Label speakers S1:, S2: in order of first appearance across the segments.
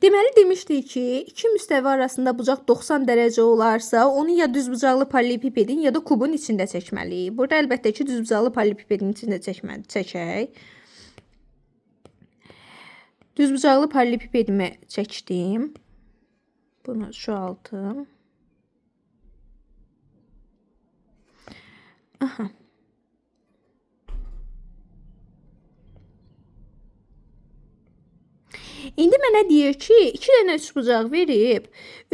S1: Deməli demişdik ki, iki müstəvi arasında bucaq 90 dərəcə olarsa, onu ya düzbucaqlı paralelipipedin ya da kubun içində çəkməliyik. Burada əlbəttə ki, düzbucaqlı paralelipipedin içində çəkək. Düzbucaqlı paralelipipedimi çəkdim. Bunu çoğaltım. Aha. İndi mənə deyir ki, 2 dənə üçbucaq verib,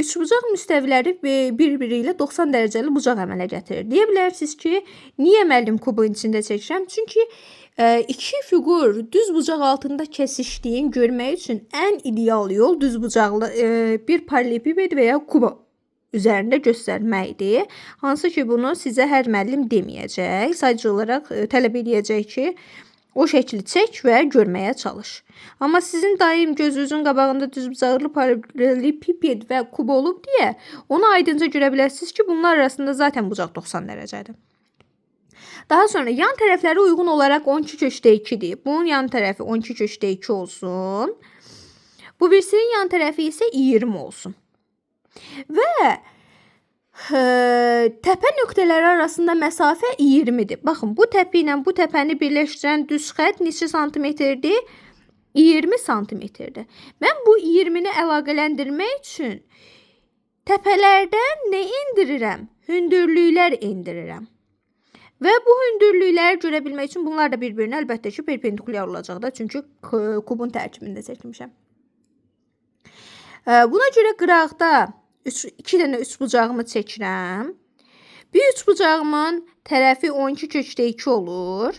S1: üçbucaq müstəviləri bir-biri ilə 90 dərəcəli bucaq əmələ gətirir. Deyə bilərsiniz ki, niyə müəllim kubun içində çəkirəm? Çünki iki figur düz bucaq altında kesişdiğini görmək üçün ən ideal yol düz bucaqlı bir paralelipiped və ya kuba üzərində göstərməkdir. Hansı ki, bunu sizə hər müəllim deməyəcək. Sadəcə olaraq tələb edəcək ki, o şəkli çək və görməyə çalış. Amma sizin daim gözünüzün qabağında düzbucaqlı paralelipiped və kub olub deyə onu aydınca görə bilərsiniz ki, bunlar arasında zaten bucaq 90 dərəcədir. Daha sonra yan tərəfləri uyğun olaraq 12/2'dir. Bunun yan tərəfi 12/2 olsun. Bu birisinin yan tərəfi isə 20 olsun. Və təpə nöqtələri arasında məsafə 20'dir. Baxın, bu təpə ilə bu təpəni birləşdirən düz xətt neçə santimetrdir? 20 santimetrdir. Mən bu 20'ni əlaqələndirmək üçün təpələrdən nə indirirəm? Hündürlüklər indirirəm. Və bu hündürlükləri görə bilmək üçün bunlar da bir-birinə əlbəttə ki, perpendikulyar olacaqdır. Çünki kubun tərkibində çəkmişəm. Buna görə qıraqda 2 dənə üçbucağımı çəkirəm. Bir üçbucağımın tərəfi 12/2 olur.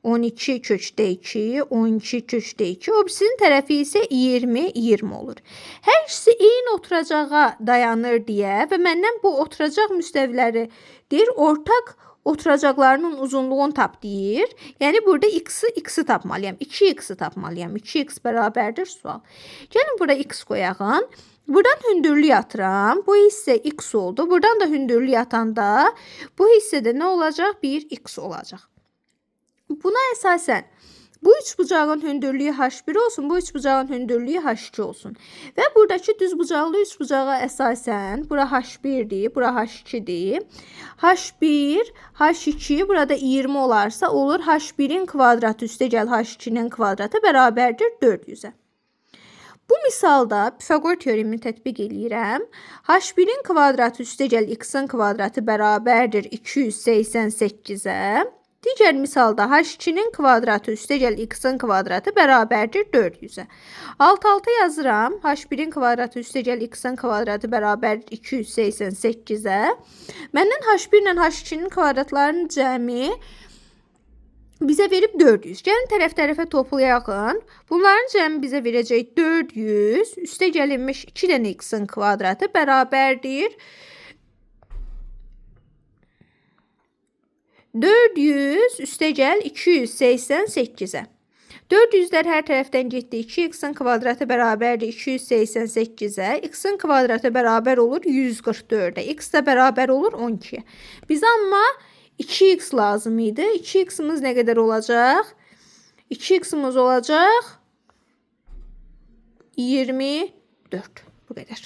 S1: 12/2, 12/2. O birisinin tərəfi isə 20/20 olur. Hər ikisi eyni oturacağa dayanır deyə və məndən bu oturacaq müstəviləri deyir, ortaq oturacaqlarının uzunluğunu tap deyir. Yəni burada x'i tapmalıyam. 2x'i tapmalıyam. 2x bərabərdir sual. Gəlin burada x qoyağın. Buradan hündürlük atıram. Bu hissə x oldu. Buradan da hündürlük atanda bu hissədə nə olacaq? 1x olacaq. Buna əsasən bu üçbucağın hündürlüyü h1 olsun, bu üçbucağın hündürlüyü h2 olsun. Və buradakı düzbucaqlı üçbucağa əsasən bura h1'dir, bura h2'dir. h1, h2 burada 20 olarsa olur h1'in kvadratı üstə gəl h2'nin kvadratı bərabərdir 400'ə. Bu misalda Pifagor teoremini tətbiq edirəm. h1'in kvadratı üstə gəl x'in kvadratı bərabərdir 288'ə. Digər misalda h2'nin kvadratı üstə gəl x'in kvadratı bərabərdir 400'ə. Alt-alta yazıram. h1'in kvadratı üstə gəl x'in kvadratı bərabərdir 288'ə. Məndən h1 ilə h2'nin kvadratlarının cəmi bizə verib 400. Gəlin tərəf-tərəfə toplayaq. Bunların cəmi bizə verəcək 400. Üstə gəlinmiş 2 dənə x'in kvadratı bərabərdir 400 üstə gəl 288'ə. 400'lər hər tərəfdən getdi. 2x'in kvadratı bərabərdir 288'ə. X'in kvadratı bərabər olur 144'ə. X də bərabər olur 12'yə. Bizə amma 2x lazım idi. 2x'imiz nə qədər olacaq? 2x'imiz olacaq 24. Bu qədər.